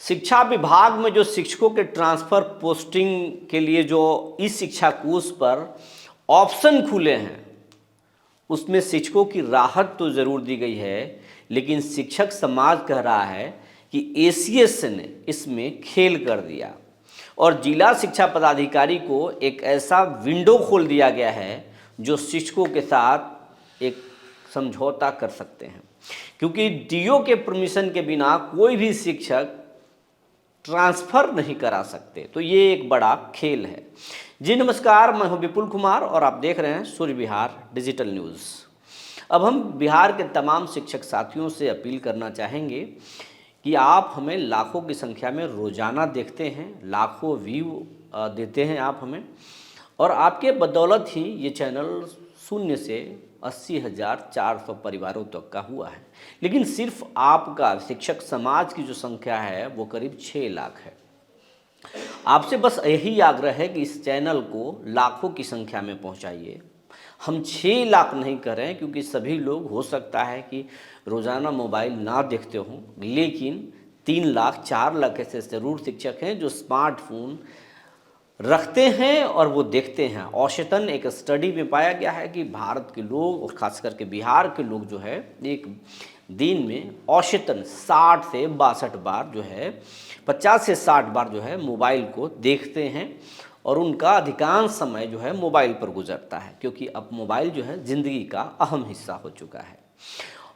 शिक्षा विभाग में जो शिक्षकों के ट्रांसफ़र पोस्टिंग के लिए जो इस शिक्षा कोष पर ऑप्शन खुले हैं, उसमें शिक्षकों की राहत तो ज़रूर दी गई है, लेकिन शिक्षक समाज कह रहा है कि एसीएस ने इसमें खेल कर दिया और जिला शिक्षा पदाधिकारी को एक ऐसा विंडो खोल दिया गया है जो शिक्षकों के साथ एक समझौता कर सकते हैं, क्योंकि डीओ के परमिशन के बिना कोई भी शिक्षक ट्रांसफ़र नहीं करा सकते। तो ये एक बड़ा खेल है। जी नमस्कार, मैं हूं विपुल कुमार और आप देख रहे हैं सूर्य विहार डिजिटल न्यूज़। अब हम बिहार के तमाम शिक्षक साथियों से अपील करना चाहेंगे कि आप हमें लाखों की संख्या में रोज़ाना देखते हैं, लाखों व्यू देते हैं आप हमें, और आपके बदौलत ही ये चैनल शून्य से 80,400 परिवारों तक का हुआ है। लेकिन सिर्फ आपका शिक्षक समाज की जो संख्या है वो करीब 6 लाख है। आपसे बस यही आग्रह है कि इस चैनल को लाखों की संख्या में पहुंचाइए। हम 6 लाख नहीं कर रहे हैं, क्योंकि सभी लोग हो सकता है कि रोज़ाना मोबाइल ना देखते हों, लेकिन 3 लाख 4 लाख ऐसे ज़रूर शिक्षक हैं जो स्मार्टफोन रखते हैं और वो देखते हैं। औसतन एक स्टडी में पाया गया है कि भारत के लोग और ख़ास करके बिहार के लोग जो है एक दिन में औसतन 60 से 62 बार जो है 50 से 60 बार जो है मोबाइल को देखते हैं, और उनका अधिकांश समय जो है मोबाइल पर गुजरता है, क्योंकि अब मोबाइल जो है ज़िंदगी का अहम हिस्सा हो चुका है।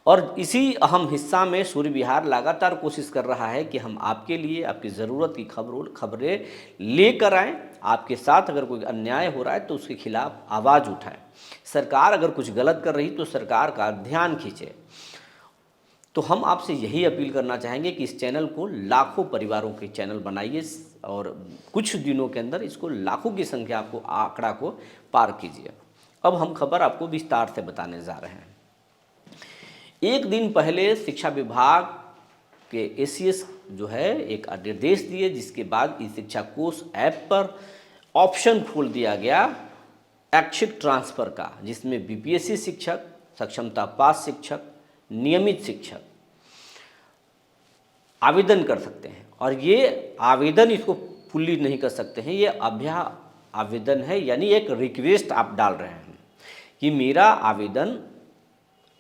और इसी अहम हिस्सा में सूर्य विहार लगातार कोशिश कर रहा है कि हम आपके लिए आपकी ज़रूरत की खबरें लेकर आएँ। आपके साथ अगर कोई अन्याय हो रहा है तो उसके खिलाफ आवाज़ उठाएं। सरकार अगर कुछ गलत कर रही तो सरकार का ध्यान खींचे। तो हम आपसे यही अपील करना चाहेंगे कि इस चैनल को लाखों परिवारों के चैनल बनाइए और कुछ दिनों के अंदर इसको लाखों की संख्या को आंकड़ा को पार कीजिए। अब हम खबर आपको विस्तार से बताने जा रहे हैं। एक दिन पहले शिक्षा विभाग के एसीएस जो है एक निर्देश दिए, जिसके बाद ई शिक्षा कोष ऐप पर ऑप्शन खोल दिया गया ऐच्छिक ट्रांसफ़र का, जिसमें बीपीएससी शिक्षक, सक्षमता पास शिक्षक, नियमित शिक्षक आवेदन कर सकते हैं। और ये आवेदन इसको फुल्ली नहीं कर सकते हैं, ये आवेदन है, यानी एक रिक्वेस्ट आप डाल रहे हैं कि मेरा आवेदन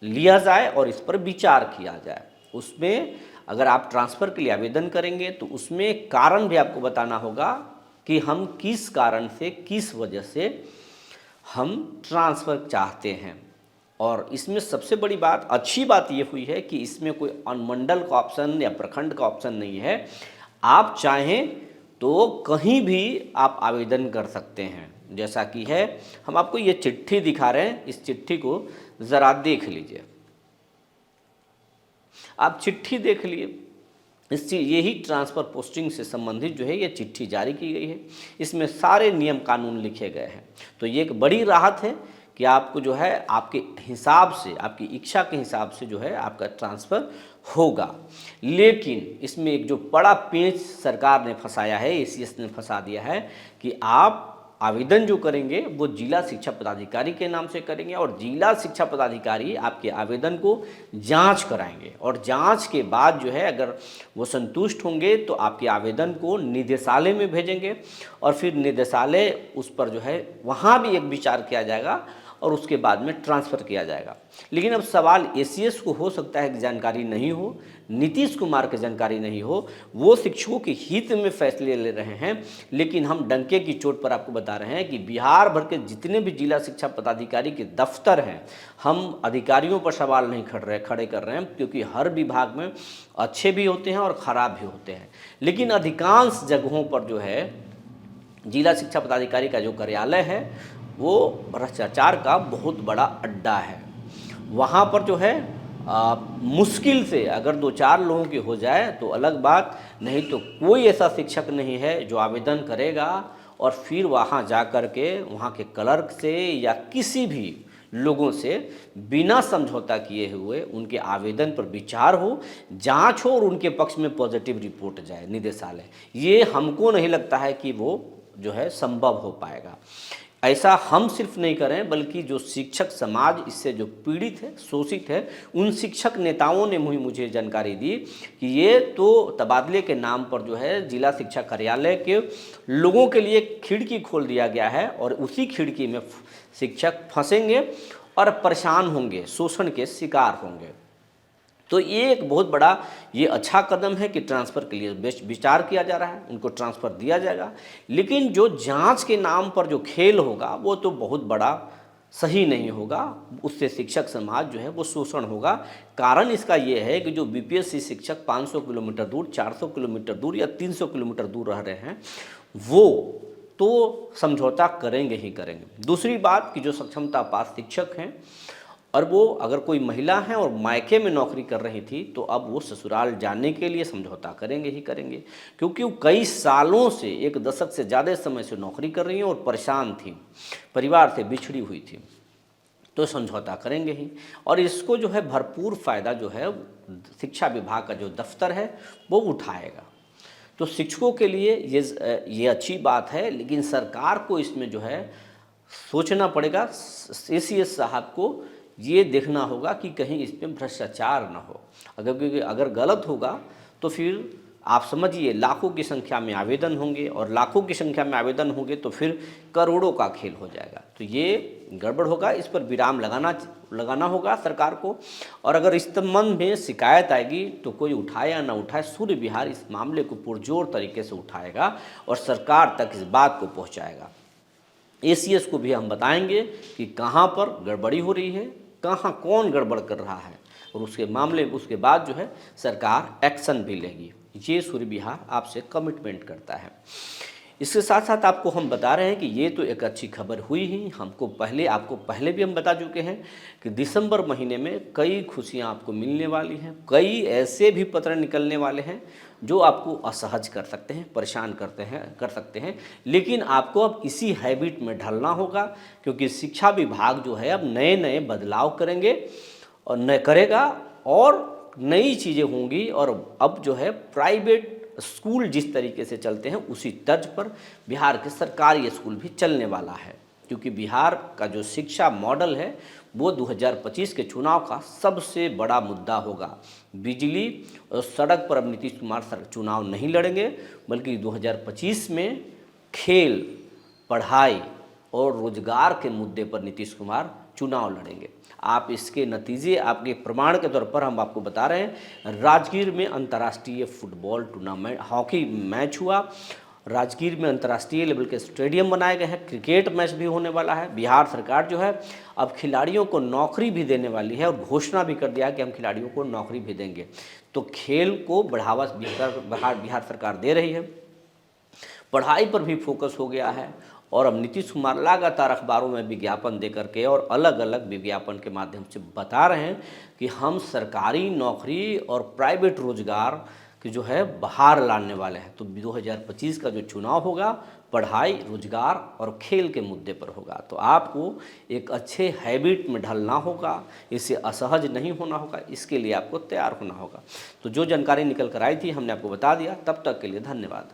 लिया जाए और इस पर विचार किया जाए। उसमें अगर आप ट्रांसफ़र के लिए आवेदन करेंगे तो उसमें कारण भी आपको बताना होगा कि हम किस कारण से, किस वजह से हम ट्रांसफ़र चाहते हैं। और इसमें सबसे बड़ी बात, अच्छी बात ये हुई है कि इसमें कोई अनुमंडल का ऑप्शन या प्रखंड का ऑप्शन नहीं है। आप चाहें तो कहीं भी आप आवेदन कर सकते हैं। जैसा कि है, हम आपको ये चिट्ठी दिखा रहे हैं, इस चिट्ठी को ज़रा देख लीजिए। आप चिट्ठी देख लिए, यही ट्रांसफ़र पोस्टिंग से संबंधित जो है ये चिट्ठी जारी की गई है। इसमें सारे नियम कानून लिखे गए हैं। तो ये एक बड़ी राहत है कि आपको जो है आपके हिसाब से, आपकी इच्छा के हिसाब से जो है आपका ट्रांसफ़र होगा। लेकिन इसमें एक जो बड़ा पेंच सरकार ने फंसाया है, एसीएस ने फंसा दिया है कि आप आवेदन जो करेंगे वो जिला शिक्षा पदाधिकारी के नाम से करेंगे, और जिला शिक्षा पदाधिकारी आपके आवेदन को जांच कराएंगे, और जांच के बाद जो है अगर वो संतुष्ट होंगे तो आपके आवेदन को निदेशालय में भेजेंगे, और फिर निदेशालय उस पर जो है वहाँ भी एक विचार किया जाएगा और उसके बाद में ट्रांसफ़र किया जाएगा। लेकिन अब सवाल एसीएस को हो सकता है कि जानकारी नहीं हो, नीतीश कुमार की जानकारी नहीं हो, वो शिक्षकों के हित में फैसले ले रहे हैं। लेकिन हम डंके की चोट पर आपको बता रहे हैं कि बिहार भर के जितने भी जिला शिक्षा पदाधिकारी के दफ्तर हैं, हम अधिकारियों पर सवाल नहीं खड़े कर रहे हैं, क्योंकि हर विभाग में अच्छे भी होते हैं और ख़राब भी होते हैं। लेकिन अधिकांश जगहों पर जो है जिला शिक्षा पदाधिकारी का जो कार्यालय है वो भ्रष्टाचार का बहुत बड़ा अड्डा है। वहाँ पर जो है मुश्किल से अगर 2-4 लोगों की हो जाए तो अलग बात, नहीं तो कोई ऐसा शिक्षक नहीं है जो आवेदन करेगा और फिर वहाँ जा कर के वहाँ के क्लर्क से या किसी भी लोगों से बिना समझौता किए हुए उनके आवेदन पर विचार हो, जांच हो और उनके पक्ष में पॉजिटिव रिपोर्ट जाए निदेशालय। ये हमको नहीं लगता है कि वो जो है संभव हो पाएगा। ऐसा हम सिर्फ नहीं करें बल्कि जो शिक्षक समाज इससे जो पीड़ित है, शोषित है, उन शिक्षक नेताओं ने मुझे जानकारी दी कि ये तो तबादले के नाम पर जो है जिला शिक्षा कार्यालय के लोगों के लिए खिड़की खोल दिया गया है और उसी खिड़की में शिक्षक फंसेंगे और परेशान होंगे, शोषण के शिकार होंगे। तो ये एक बहुत बड़ा ये अच्छा कदम है कि ट्रांसफ़र के लिए विचार किया जा रहा है, उनको ट्रांसफ़र दिया जाएगा। लेकिन जो जांच के नाम पर जो खेल होगा वो तो बहुत बड़ा सही नहीं होगा, उससे शिक्षक समाज जो है वो शोषण होगा। कारण इसका ये है कि जो बीपीएससी शिक्षक 500 किलोमीटर दूर, 400 किलोमीटर दूर या 300 किलोमीटर दूर रह रहे हैं, वो तो समझौता करेंगे ही करेंगे। दूसरी बात कि जो सक्षमता पास शिक्षक हैं और वो अगर कोई महिला है और मायके में नौकरी कर रही थी तो अब वो ससुराल जाने के लिए समझौता करेंगे ही करेंगे, क्योंकि वो कई सालों से, 1 दशक से ज़्यादा समय से नौकरी कर रही हैं और परेशान थी, परिवार से बिछड़ी हुई थी, तो समझौता करेंगे ही। और इसको जो है भरपूर फ़ायदा जो है शिक्षा विभाग का जो दफ्तर है वो उठाएगा। तो शिक्षकों के लिए ये अच्छी बात है, लेकिन सरकार को इसमें जो है सोचना पड़ेगा। एसीएस साहब को ये देखना होगा कि कहीं इसमें भ्रष्टाचार ना हो। अगर गलत होगा तो फिर आप समझिए लाखों की संख्या में आवेदन होंगे और लाखों की संख्या में आवेदन होंगे तो फिर करोड़ों का खेल हो जाएगा। तो ये गड़बड़ होगा, इस पर विराम लगाना होगा सरकार को। और अगर इस संबंध में शिकायत आएगी तो कोई उठाए या ना उठाए, सूर्य विहार इस मामले को पुरजोर तरीके से उठाएगा और सरकार तक इस बात को पहुँचाएगा। एसीएस को भी हम बताएंगे कि कहाँ पर गड़बड़ी हो रही है, कहाँ कौन गड़बड़ कर रहा है, और उसके बाद जो है सरकार एक्शन भी लेगी। ये सूर्य विहार आपसे कमिटमेंट करता है। इसके साथ साथ आपको हम बता रहे हैं कि ये तो एक अच्छी खबर हुई ही, आपको पहले भी हम बता चुके हैं कि दिसंबर महीने में कई खुशियां आपको मिलने वाली हैं। कई ऐसे भी पत्र निकलने वाले हैं जो आपको असहज कर सकते हैं, परेशान कर सकते हैं, लेकिन आपको अब इसी हैबिट में ढलना होगा, क्योंकि शिक्षा विभाग जो है अब नए नए बदलाव करेगा और नई चीज़ें होंगी। और अब जो है प्राइवेट स्कूल जिस तरीके से चलते हैं उसी तर्ज पर बिहार के सरकारी स्कूल भी चलने वाला है, क्योंकि बिहार का जो शिक्षा मॉडल है वो 2025 के चुनाव का सबसे बड़ा मुद्दा होगा। बिजली और सड़क पर अब नीतीश कुमार चुनाव नहीं लड़ेंगे, बल्कि 2025 में खेल, पढ़ाई और रोजगार के मुद्दे पर नीतीश कुमार चुनाव लड़ेंगे। आप इसके नतीजे, आपके प्रमाण के तौर पर हम आपको बता रहे हैं। राजगीर में अंतर्राष्ट्रीय फुटबॉल टूर्नामेंट, हॉकी मैच हुआ। राजगीर में अंतर्राष्ट्रीय लेवल के स्टेडियम बनाए गए हैं। क्रिकेट मैच भी होने वाला है। बिहार सरकार जो है अब खिलाड़ियों को नौकरी भी देने वाली है और घोषणा भी कर दिया है कि हम खिलाड़ियों को नौकरी भी देंगे। तो खेल को बढ़ावा बिहार सरकार दे रही है। पढ़ाई पर भी फोकस हो गया है और अब नीतीश कुमार लगातार अखबारों में विज्ञापन दे करके और अलग अलग विज्ञापन के माध्यम से बता रहे हैं कि हम सरकारी नौकरी और प्राइवेट रोजगार की जो है बाहर लाने वाले हैं। तो 2025 का जो चुनाव होगा पढ़ाई, रोजगार और खेल के मुद्दे पर होगा। तो आपको एक अच्छे हैबिट में ढलना होगा, इससे असहज नहीं होना होगा, इसके लिए आपको तैयार होना होगा। तो जो जानकारी निकल कर आई थी हमने आपको बता दिया। तब तक के लिए धन्यवाद।